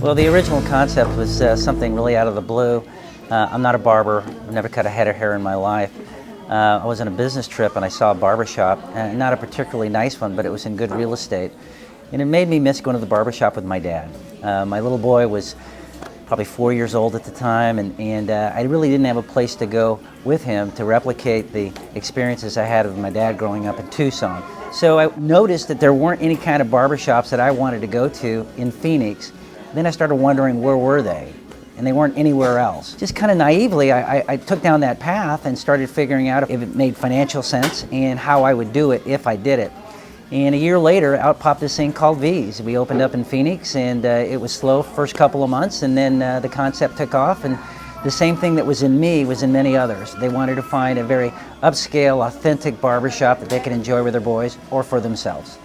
Well, the original concept was something really out of the blue. I'm not a barber. I've never cut a head of hair in my life. I was on a business trip and I saw a barbershop, not a particularly nice one, but it was in good real estate. And it made me miss going to the barbershop with my dad. My little boy was probably 4 years old at the time, and I really didn't have a place to go with him to replicate the experiences I had with my dad growing up in Tucson. So I noticed that there weren't any kind of barbershops that I wanted to go to in Phoenix. Then I started wondering, where were they? And they weren't anywhere else. Just kind of naively, I took down that path and started figuring out if it made financial sense and how I would do it if I did it. And a year later, out popped this thing called V's. We opened up in Phoenix, and it was slow first couple of months, and then the concept took off, and the same thing that was in me was in many others. They wanted to find a very upscale, authentic barbershop that they could enjoy with their boys or for themselves.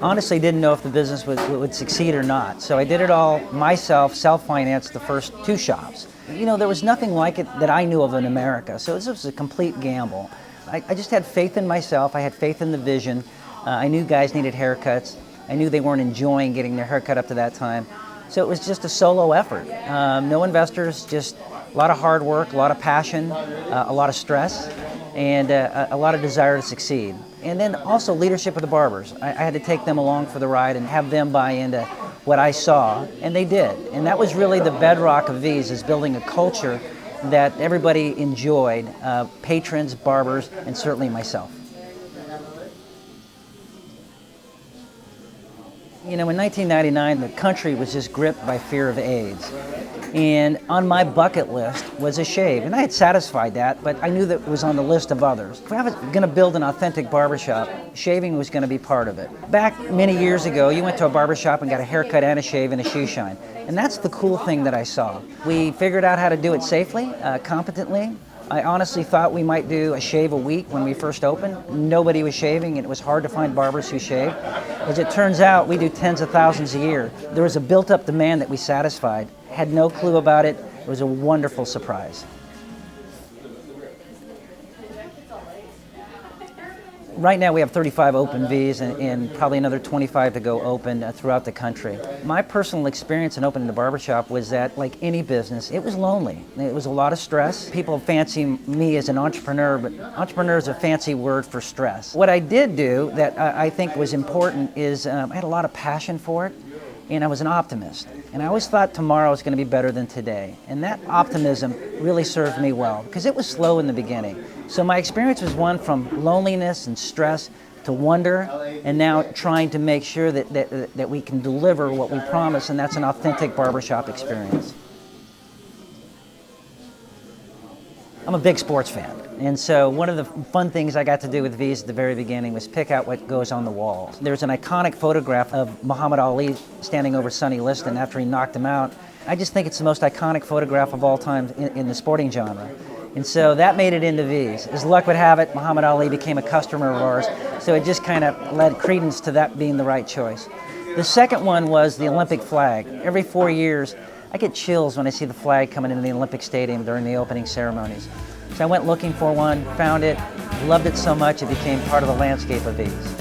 Honestly, didn't know if the business would succeed or not. So I did it all myself, self-financed the first 2 shops. You know, there was nothing like it that I knew of in America, so this was a complete gamble. I just had faith in myself, I had faith in the vision. I knew guys needed haircuts. I knew they weren't enjoying getting their haircut up to that time. So it was just a solo effort. No investors, just a lot of hard work, a lot of passion, a lot of stress, and a lot of desire to succeed. And then also leadership of the barbers. I had to take them along for the ride and have them buy into what I saw, and they did. And that was really the bedrock of V's, is building a culture that everybody enjoyed, patrons, barbers, and certainly myself. You know, in 1999, the country was just gripped by fear of AIDS. And on my bucket list was a shave. And I had satisfied that, but I knew that it was on the list of others. If I was going to build an authentic barbershop, shaving was going to be part of it. Back many years ago, you went to a barbershop and got a haircut and a shave and a shoe shine. And that's the cool thing that I saw. We figured out how to do it safely, competently. I honestly thought we might do a shave a week when we first opened. Nobody was shaving, and it was hard to find barbers who shaved. As it turns out, we do tens of thousands a year. There was a built-up demand that we satisfied. Had no clue about it. It was a wonderful surprise. Right now we have 35 open V's and probably another 25 to go open throughout the country. My personal experience in opening the barbershop was that, like any business, it was lonely. It was a lot of stress. People fancy me as an entrepreneur, but entrepreneur is a fancy word for stress. What I did do that I think was important is I had a lot of passion for it, and I was an optimist. And I always thought tomorrow was going to be better than today. And that optimism really served me well, because it was slow in the beginning. So my experience was one from loneliness and stress to wonder, and now trying to make sure that we can deliver what we promise, and that's an authentic barbershop experience. I'm a big sports fan, and so one of the fun things I got to do with V's at the very beginning was pick out what goes on the walls. There's an iconic photograph of Muhammad Ali standing over Sonny Liston after he knocked him out. I just think it's the most iconic photograph of all time in the sporting genre. And so that made it into V's. As luck would have it, Muhammad Ali became a customer of ours, so it just kind of led credence to that being the right choice. The second one was the Olympic flag. Every 4 years, I get chills when I see the flag coming into the Olympic Stadium during the opening ceremonies. So I went looking for one, found it, loved it so much it became part of the landscape of V's.